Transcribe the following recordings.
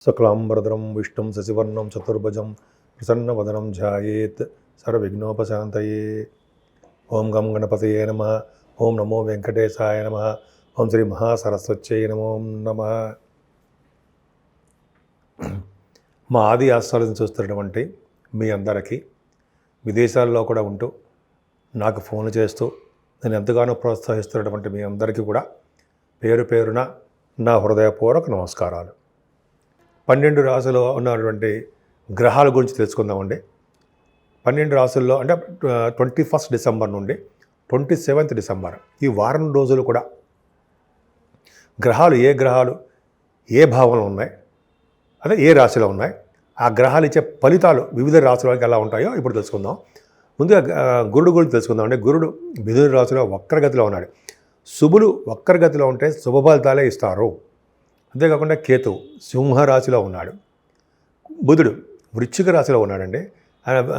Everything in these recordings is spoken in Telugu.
శుక్లాంబరధరం విష్ణుం శశివర్ణం చతుర్భుజం ప్రసన్నవదనం ధ్యాయేత్ సర్వవిఘ్నోపశాంతయే. ఓం గం గణపతయే నమః. ఓం నమో వెంకటేశాయ నమః. ఓం శ్రీ మహాసరస్వత్యై నమో నమః. మా ఆది ఆస్ట్రాలజీని చూస్తున్నటువంటి మీ అందరికీ, విదేశాల్లో కూడా ఉంటూ నాకు ఫోన్లు చేస్తూ నేను ఎంతగానో ప్రోత్సహిస్తున్నటువంటి మీ అందరికీ కూడా పేరు పేరున నా హృదయపూర్వక నమస్కారాలు. 12 రాశుల్లో ఉన్నటువంటి గ్రహాల గురించి తెలుసుకుందామండి. 12 రాశుల్లో అంటే 21 డిసెంబర్ నుండి 27 డిసెంబర్ ఈ వారం రోజులు కూడా గ్రహాలు ఏ భావంలో ఉన్నాయి, అదే ఏ రాశిలో ఉన్నాయి, ఆ గ్రహాలు ఇచ్చే ఫలితాలు వివిధ రాశులకు ఎలా ఉంటాయో ఇప్పుడు తెలుసుకుందాం. ముందుగా గురుడు గురించి తెలుసుకుందాం. అంటే గురుడు మిథున రాశిలో వక్రగతిలో ఉన్నాడు. శుభులు వక్రగతిలో ఉంటే శుభ ఫలితాలే ఇస్తారు. అంతేకాకుండా కేతువు సింహరాశిలో ఉన్నాడు. బుధుడు వృశ్చిక రాశిలో ఉన్నాడండి.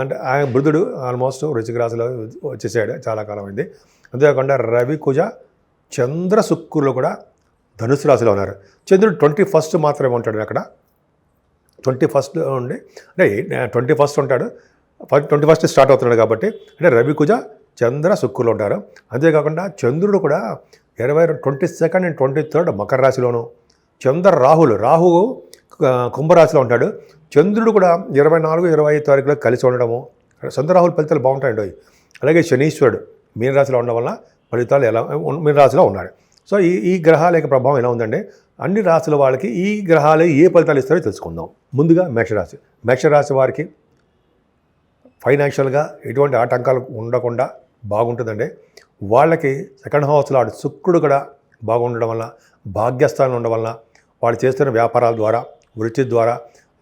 అంటే ఆయన బుధుడు ఆల్మోస్ట్ వృశ్చిక రాశిలో వచ్చేసాడు, చాలా కాలం అయింది. అంతేకాకుండా రవి, కుజ, చంద్ర, శుక్రులు కూడా ధనుసు రాశిలో ఉన్నారు. చంద్రుడు 21 మాత్రమే ఉంటాడు అక్కడ. 21 ఉండి అంటే 21 ఉంటాడు. 21 స్టార్ట్ అవుతున్నాడు కాబట్టి అంటే రవి, కుజ, చంద్ర, శుక్రులు ఉంటారు. అంతేకాకుండా చంద్రుడు కూడా 22 అండ్ 23 మకర రాశిలోను, రాహువు కుంభరాశిలో ఉంటాడు. చంద్రుడు కూడా 24, 25 తారీఖులో కలిసి ఉండడము, చంద్రరాహుల ఫలితాలు బాగుంటాయండి. అలాగే శనీశ్వరుడు మీనరాశిలో ఉండడం వల్ల ఫలితాలు ఎలా మీనరాశిలో ఉన్నాడు. సో ఈ గ్రహాల యొక్క ప్రభావం ఎలా ఉందండి, అన్ని రాశుల వాళ్ళకి ఈ గ్రహాలు ఏ ఫలితాలు ఇస్తారో తెలుసుకుందాం. ముందుగా మేషరాశి వారికి ఫైనాన్షియల్గా ఎటువంటి ఆటంకాలు ఉండకుండా బాగుంటుందండి. వాళ్ళకి సెకండ్ హౌస్లో శుక్రుడు కూడా బాగుండడం వల్ల, భాగ్యస్థానం ఉండడం వల్ల వాళ్ళు చేస్తున్న వ్యాపారాల ద్వారా, వృత్తి ద్వారా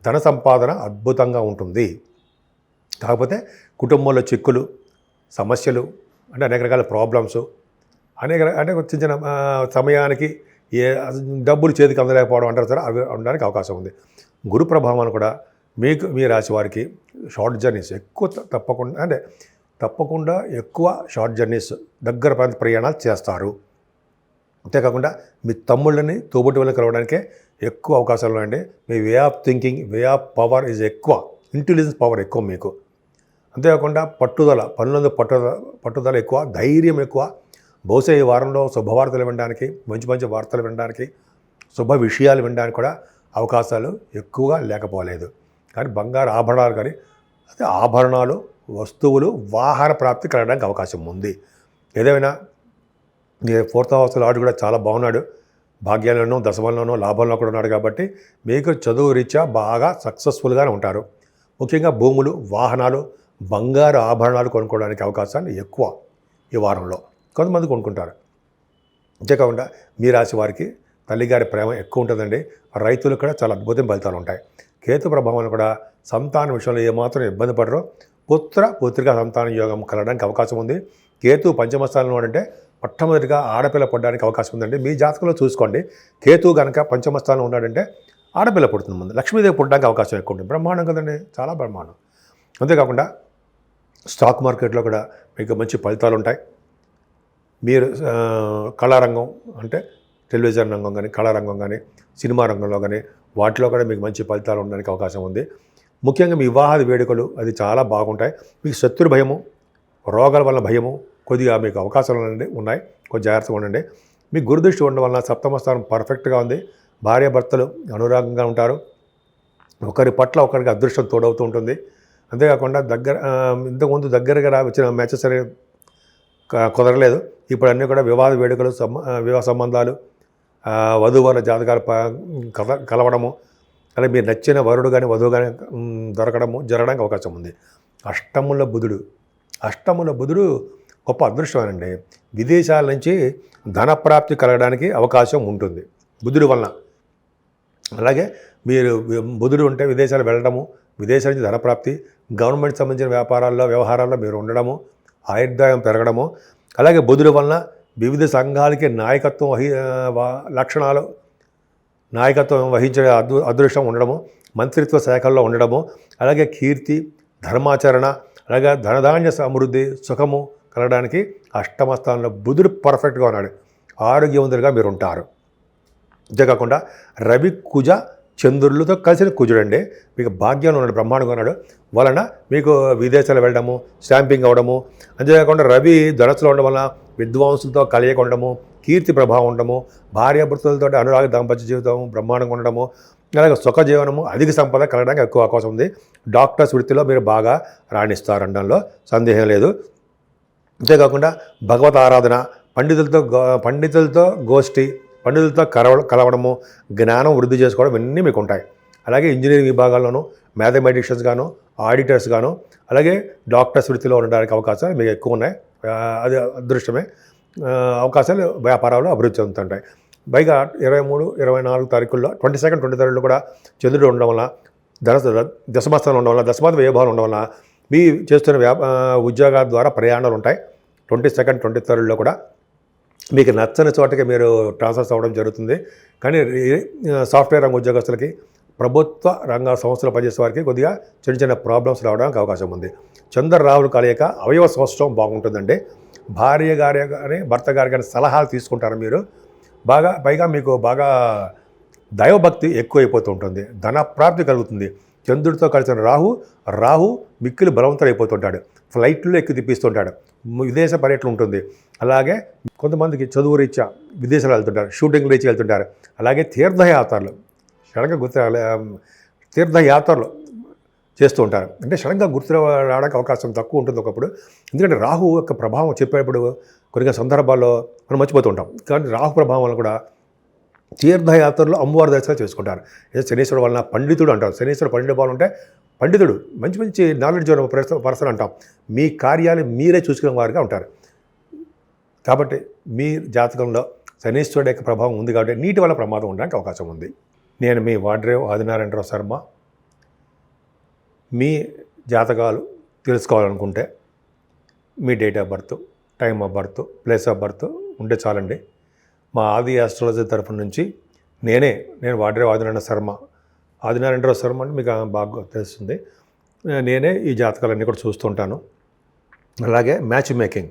ధన సంపాదన అద్భుతంగా ఉంటుంది. కాకపోతే కుటుంబంలో చిక్కులు, సమస్యలు, అంటే అనేక రకాల ప్రాబ్లమ్స్, అంటే చిన్న చిన్న సమయానికి డబ్బులు చేతికి అందలేకపోవడం అంటారు సార్, అవి ఉండడానికి అవకాశం ఉంది. గురు ప్రభావాన్ని కూడా మీ రాశి వారికి షార్ట్ జర్నీస్ తప్పకుండా ఎక్కువ షార్ట్ జర్నీస్, దగ్గర ప్రాంత ప్రయాణాలు చేస్తారు. అంతేకాకుండా మీ తమ్ముళ్ళని తోబుట్టి వాళ్ళని కలవడానికే ఎక్కువ అవకాశాలు ఉన్నాయండి. మీ way of thinking, way of power is ఎక్కువ, ఇంటెలిజెన్స్ పవర్ ఎక్కువ మీకు. అంతేకాకుండా పనులందు పట్టుదల ఎక్కువ, ధైర్యం ఎక్కువ. బహుశా ఈ వారంలో శుభవార్తలు వినడానికి, మంచి వార్తలు వినడానికి, శుభ విషయాలు వినడానికి కూడా అవకాశాలు ఎక్కువగా లేకపోలేదు. కానీ బంగారు ఆభరణాలు కానీ ఆభరణాలు, వస్తువులు, వాహన ప్రాప్తి కలగడానికి అవకాశం ఉంది. ఏదేమైనా 4th హౌస్ లార్డ్ కూడా చాలా బాగున్నాడు. భాగ్యాలను, దశమంలోనూ, లాభంలో కూడా ఉన్నాడు. కాబట్టి మీకు చదువు రీత్యా బాగా సక్సెస్ఫుల్గానే ఉంటారు. ముఖ్యంగా భూములు, వాహనాలు, బంగారు ఆభరణాలు కొనుక్కోవడానికి అవకాశాలు ఎక్కువ ఈ వారంలో. కొంతమంది కొనుక్కుంటారు. అంతేకాకుండా మీ రాశి వారికి తల్లిగారి ప్రేమ ఎక్కువ ఉంటుందండి. రైతులకు కూడా చాలా అద్భుతమైన ఫలితాలు ఉంటాయి. కేతు ప్రభావాలు కూడా సంతాన విషయంలో ఏమాత్రం ఇబ్బంది పడరు. పుత్రికా సంతాన యోగం కలగడానికి అవకాశం ఉంది. కేతు పంచమ స్థానంలో అంటే మొట్టమొదటిగా ఆడపిల్ల పుట్టడానికి అవకాశం ఉందండి. మీ జాతకంలో చూసుకోండి, కేతు కనుక పంచమ స్థానంలో ఉన్నాడంటే ఆడపిల్ల పుడుతుంది. ముందు లక్ష్మీదేవి పుట్టడానికి అవకాశం ఎక్కువ ఉంటుంది. బ్రహ్మాండం కదండి, చాలా బ్రహ్మాండం. అంతేకాకుండా స్టాక్ మార్కెట్లో కూడా మీకు మంచి ఫలితాలు ఉంటాయి. మీరు కళారంగం అంటే టెలివిజన్ రంగం కానీ, కళారంగం కానీ, సినిమా రంగంలో కానీ వాటిలో కూడా మీకు మంచి ఫలితాలు ఉండడానికి అవకాశం ఉంది. ముఖ్యంగా మీ వివాహాది వేడుకలు అది చాలా బాగుంటాయి. మీకు శత్రు భయము, రోగాల వల్ల భయము కొద్దిగా మీకు అవకాశాలు ఉన్నాయి. కొంచెం జాగ్రత్తగా ఉండండి. మీకు గురుదృష్టి ఉండడం వలన సప్తమ స్థానం పర్ఫెక్ట్గా ఉంది. భార్యాభర్తలు అనురాగంగా ఉంటారు. ఒకరి పట్ల ఒకరికి అదృష్టం తోడవుతూ ఉంటుంది. అంతేకాకుండా ఇంతకుముందు దగ్గరగా వచ్చిన మ్యాచెస్ అనేవి కుదరలేదు. ఇప్పుడు అన్నీ కూడా వివాహ వేడుకలు, వివాహ సంబంధాలు, వధూవరుల జాతకాలు కలవడము, అలాగే మీరు నచ్చిన వరుడు కానీ వధువు కానీ జరగడానికి అవకాశం ఉంది. అష్టముల బుధుడు గొప్ప అదృష్టమేనండి. విదేశాల నుంచి ధనప్రాప్తి కలగడానికి అవకాశం ఉంటుంది బుధుడి వలన. అలాగే మీరు బుధుడు ఉంటే విదేశాలు వెళ్ళడము, విదేశాల నుంచి ధనప్రాప్తి, గవర్నమెంట్ సంబంధించిన వ్యవహారాల్లో మీరు ఉండడము, ఆయుర్దాయం పెరగడము, అలాగే బుధుడి వలన వివిధ సంఘాలకి నాయకత్వం వహించే అదృష్టం ఉండడము, మంత్రిత్వ శాఖల్లో ఉండడము, అలాగే కీర్తి, ధర్మాచరణ, అలాగే ధనధాన్య సమృద్ధి, సుఖము కలగడానికి అష్టమ స్థానంలో బుధుడు పర్ఫెక్ట్గా ఉన్నాడు. ఆరోగ్యవంతులుగా మీరు ఉంటారు. అంతేకాకుండా రవి, కుజ, చంద్రులతో కలిసిన కుజుడండి. మీకు భాగ్యంలో ఉన్నాడు, బ్రహ్మాండంగా ఉన్నాడు. వలన మీకు విదేశాలు వెళ్ళడము, స్టాంపింగ్ అవ్వడము, అంతేకాకుండా రవి ధనస్సులో ఉండడం వలన విద్వాంసులతో కలయిక ఉండడము, కీర్తి ప్రభావం ఉండడము, భార్యాభర్తలతో అనురాగ దాంపత్య జీవితం బ్రహ్మాండంగా ఉండడము, అలాగే సుఖ జీవనము, అధిక సంపద కలగడానికి ఎక్కువ అవకాశం ఉంది. డాక్టర్స్ వృత్తిలో మీరు బాగా రాణిస్తారనడంలో సందేహం లేదు. అంతేకాకుండా భగవత్ ఆరాధన, పండితులతో గోష్ఠి, పండితులతో కలవడము, జ్ఞానం వృద్ధి చేసుకోవడం ఇవన్నీ మీకు ఉంటాయి. అలాగే ఇంజనీరింగ్ విభాగాల్లోనూ మ్యాథమెటిషియన్స్ గాను, ఆడిటర్స్ గాను, అలాగే డాక్టర్స్ వృత్తిలో ఉండడానికి అవకాశాలు మీకు ఎక్కువ ఉన్నాయి. అది అదృష్టమే. అవకాశాలు వ్యాపారాలు అభివృద్ధి చెందుతుంటాయి. పైగా 23, 24 తారీఖుల్లో 22, 23 కూడా చంద్రుడు ఉండడం వల్ల, దశమస్థానం ఉండడం వల్ల, దశమాత వ్యయభావం ఉండడం వల్ల మీ చేస్తున్న ఉద్యోగాల ద్వారా ప్రయాణాలు ఉంటాయి. 22, 23 కూడా మీకు నచ్చని చోటకి మీరు ట్రాన్స్ఫర్స్ అవ్వడం జరుగుతుంది. కానీ సాఫ్ట్వేర్ రంగ ఉద్యోగస్తులకి, ప్రభుత్వ రంగ సంస్థలు పనిచేసే వారికి కొద్దిగా చిన్న చిన్న ప్రాబ్లమ్స్ రావడానికి అవకాశం ఉంది. చంద్ర రాహులు కలయిక అవయవ సౌష్ఠవం బాగుంటుందండి. భార్య గారి కానీ భర్త గారి కానీ సలహాలు తీసుకుంటారు మీరు. పైగా మీకు బాగా దైవభక్తి ఎక్కువైపోతూ ఉంటుంది. ధన ప్రాప్తి కలుగుతుంది. చంద్రుడితో కలిసిన రాహు మిక్కిలి బలవంతుడు అయిపోతుంటాడు. ఫ్లైట్లో ఎక్కి తిప్పిస్తుంటాడు. విదేశ పర్యటన ఉంటుంది. అలాగే కొంతమందికి చదువు రీత్యా విదేశాలు వెళ్తుంటారు, షూటింగ్ రీత్యా వెళ్తుంటారు. అలాగే తీర్థయాత్రలు తీర్థయాత్రలు చేస్తూ ఉంటారు. అంటే సడన్గా గుర్తు రావడానికి అవకాశం తక్కువ ఉంటుంది ఒకప్పుడు. ఎందుకంటే రాహు యొక్క ప్రభావం చెప్పేటప్పుడు కొన్ని సందర్భాల్లో మనం మర్చిపోతూ ఉంటాం. కానీ రాహు ప్రభావం వల్ల కూడా తీర్థయాత్రలు అమ్మవారి దర్శనాలు చేసుకుంటారు. శనీశ్వరుడు వలన పండితుడు అంటారు. శనీశ్వరుడు పండితుడు బాగుంటే పండితుడు, మంచి నాలెడ్జ్ పర్సన్ అంటాం. మీ కార్యాలు మీరే చూసుకునే వారుగా ఉంటారు. కాబట్టి మీ జాతకంలో శనీశ్వరుడు యొక్క ప్రభావం ఉంది కాబట్టి నీటి వల్ల ప్రమాదం ఉండడానికి అవకాశం ఉంది. నేను మీ వాడ్రేవ్ ఆదినారాయణరావు శర్మ. మీ జాతకాలు తెలుసుకోవాలనుకుంటే మీ date of birth, time of birth, place of birth ఉంటే చాలండి. మా ఆది ఆస్ట్రాలజీ తరఫు నుంచి నేను వాడ్రేవ్ ఆదినారాయణరావు శర్మ అని మీకు బాగా తెలుస్తుంది. నేనే ఈ జాతకాలన్నీ కూడా చూస్తుంటాను. అలాగే మ్యాచ్ మేకింగ్,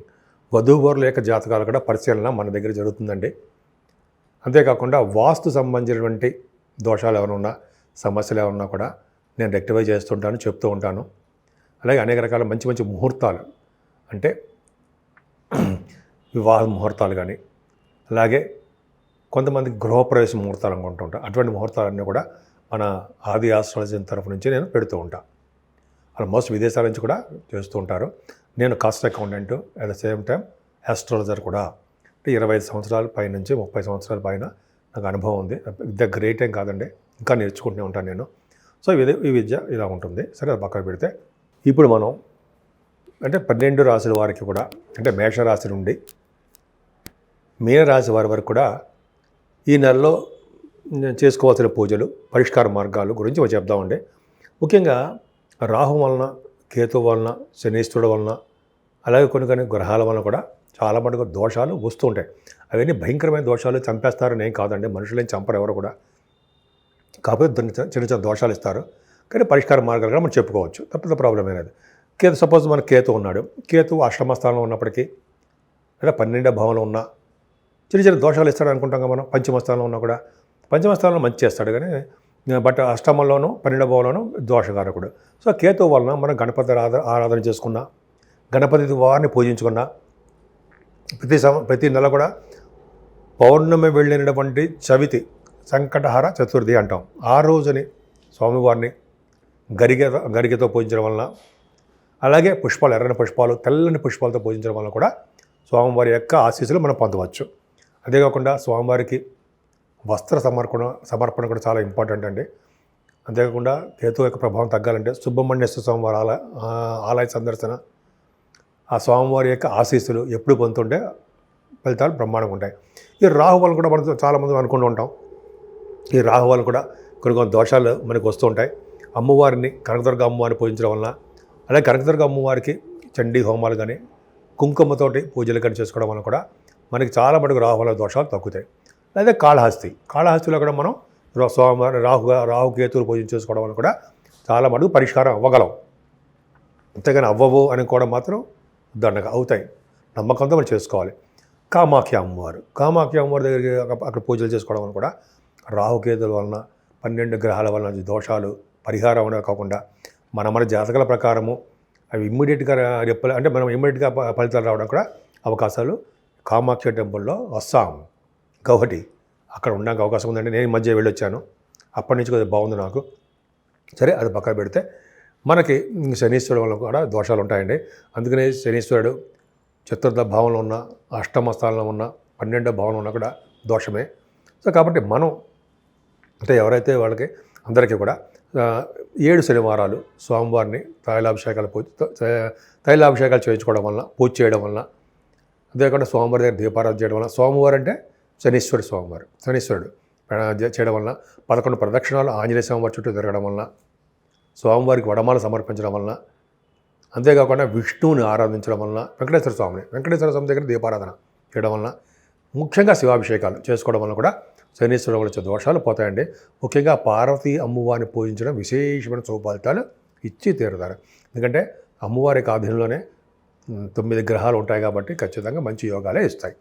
వధూవరుల యొక్క జాతకాలు కూడా పరిశీలన మన దగ్గర జరుగుతుందండి. అంతేకాకుండా వాస్తు సంబంధించినటువంటి దోషాలు ఏమైనా ఉన్నా, సమస్యలు ఏమన్నా కూడా నేను రెక్టిఫై చేస్తుంటాను, చెప్తూ ఉంటాను. అలాగే అనేక రకాల మంచి ముహూర్తాలు, అంటే వివాహ ముహూర్తాలు కానీ, అలాగే కొంతమందికి గృహప్రవేశ ముహూర్తాలు అనుకుంటూ ఉంటాను. అటువంటి ముహూర్తాలన్నీ కూడా మన ఆది ఆస్ట్రాలజీ తరఫు నుంచి నేను పెడుతూ ఉంటాను. ఆల్మోస్ట్ విదేశాల నుంచి కూడా చేస్తూ ఉంటారు. నేను cost accountant, at the same time astrologer కూడా. అంటే 25 సంవత్సరాల పై నుంచి 30 సంవత్సరాల పైన నాకు అనుభవం ఉంది. విద్య గ్రేట్ ఏం కాదండి, ఇంకా నేర్చుకుంటూనే ఉంటాను నేను. సో ఈ విద్య ఇలా ఉంటుంది. సరే, అది పక్కన పెడితే ఇప్పుడు మనం అంటే 12 రాశుల వారికి కూడా, అంటే మేషరాశి నుండి మీనరాశి వారి వరకు కూడా ఈ నెలలో చేసుకోవాల్సిన పూజలు, పరిష్కార మార్గాలు గురించి చెప్దామండి. ముఖ్యంగా రాహు వలన, కేతు వలన, శనీశ్వరుడు వలన, అలాగే కొన్ని గ్రహాల వలన కూడా చాలా మటుకు దోషాలు వస్తూ ఉంటాయి. అవన్నీ భయంకరమైన దోషాలు, చంపేస్తారని ఏం కాదండి. మనుషులేం చంపరు ఎవరు కూడా. కాకపోతే చిన్న దోషాలు ఇస్తారు. కానీ పరిష్కార మార్గాలు కూడా మనం చెప్పుకోవచ్చు, తప్పదు ప్రాబ్లం అనేది. సపోజ్ మన కేతు ఉన్నాడు. కేతు అష్టమ స్థానంలో ఉన్నప్పటికీ, లేదా 12వ భావంలో ఉన్న చిన్న దోషాలు ఇస్తాడు అనుకుంటాం కదా మనం. పంచమ స్థానంలో ఉన్నా కూడా, పంచమ స్థానంలో మంచి చేస్తాడు కానీ, బట్ అష్టమంలోనూ 12వ భావంలోనూ దోషకారకుడు. సో కేతు వలన మనం గణపతి ఆరాధన చేసుకున్నా, గణపతి వారిని పూజించుకున్నా, ప్రతి నెల కూడా పౌర్ణమి వెళ్ళినటువంటి చవితి, సంకటహర చతుర్థి అంటాం. ఆ రోజుని స్వామివారిని గరిగతో పూజించడం వలన, అలాగే పుష్పాలు, ఎర్రని పుష్పాలు, తెల్లని పుష్పాలతో పూజించడం వలన కూడా స్వామివారి యొక్క ఆశీస్సులు మనం పొందవచ్చు. అంతేకాకుండా స్వామివారికి వస్త్ర సమర్పణ కూడా చాలా ఇంపార్టెంట్ అండి. అంతేకాకుండా కేతు యొక్క ప్రభావం తగ్గాలంటే సుబ్రహ్మణ్యేశ్వర స్వామివారి ఆలయ సందర్శన, ఆ స్వామివారి యొక్క ఆశీస్సులు ఎప్పుడు పొందుతుంటే ఫలితాలు బ్రహ్మాండంగా ఉంటాయి. ఈ రాహు వల్ల కూడా మనం చాలామంది అనుకుంటూ ఉంటాం. ఈ రాహు వల్ల కూడా కొన్ని దోషాలు మనకు వస్తూ ఉంటాయి. అమ్మవారిని, కనకదుర్గ అమ్మవారిని పూజించడం వలన, అలాగే కనకదుర్గ అమ్మవారికి చండీ హోమాలు కానీ, కుంకుమతోటి పూజలు కానీ చేసుకోవడం వల్ల కూడా మనకి చాలా మటుకు రాహు వల్ల దోషాలు తగ్గుతాయి. లేదా కాళహస్తిలో కూడా మనం స్వామివారి రాహుకేతువులు పూజ చేసుకోవడం వల్ల కూడా చాలా మటుకు పరిష్కారం అవ్వగలం. అంతేగాని అవ్వవు అనుకోవడం మాత్రం దండగా అవుతాయి. నమ్మకంతో మనం చేసుకోవాలి. కామాఖ్య అమ్మవారి దగ్గరికి అక్కడ పూజలు చేసుకోవడం వల్ల కూడా రాహుకేతుల వలన 12 గ్రహాల వల్ల వచ్చే దోషాలు పరిహారం అనేవి కాకుండా మన జాతకాల ప్రకారము అవి ఇమ్మీడియట్గా అంటే మనం ఇమ్మీడియట్గా ఫలితాలు రావడం కూడా అవకాశాలు కామాక్షి టెంపుల్లో అస్సాం గౌహటి అక్కడ ఉండడానికి అవకాశం ఉందండి. నేను ఈ మధ్య వెళ్ళొచ్చాను, అప్పటి నుంచి కొద్దిగా బాగుంది నాకు. సరే, అది పక్కన పెడితే మనకి శనీశ్వరుడు వల్ల కూడా దోషాలు ఉంటాయండి. అందుకనే శనీశ్వరుడు చతుర్థ భావంలో ఉన్న, అష్టమ స్థానంలో ఉన్న, 12వ భావంలో ఉన్న కూడా దోషమే. సో కాబట్టి మనం అంటే ఎవరైతే వాళ్ళకి అందరికీ కూడా 7 శనివారాలు స్వామివారిని తైలాభిషేకాలు చేయించుకోవడం వలన, పూజ చేయడం వలన, అంతేకాకుండా స్వామివారి దగ్గర దీపారాధన చేయడం వలన, స్వామివారు అంటే శనీశ్వరుడు చేయడం వలన, 11 ప్రదక్షిణాలు ఆంజనేయ స్వామివారి చుట్టూ తిరగడం వలన, స్వామివారికి వడమాల సమర్పించడం వలన, అంతేకాకుండా విష్ణువుని ఆరాధించడం వలన, వెంకటేశ్వర స్వామి దగ్గర దీపారాధన చేయడం వలన, ముఖ్యంగా శివాభిషేకాలు చేసుకోవడం వలన కూడా శనీశ్వరుడు వల్ల వచ్చే దోషాలు పోతాయండి. ముఖ్యంగా పార్వతీ అమ్మవారిని పూజించడం విశేషమైన సౌఫలితాలు ఇచ్చి తీరుతారు. ఎందుకంటే అమ్మవారికి ఆధీనంలోనే 9 గ్రహాలు ఉంటాయి కాబట్టి ఖచ్చితంగా మంచి యోగాలే ఇస్తాయి.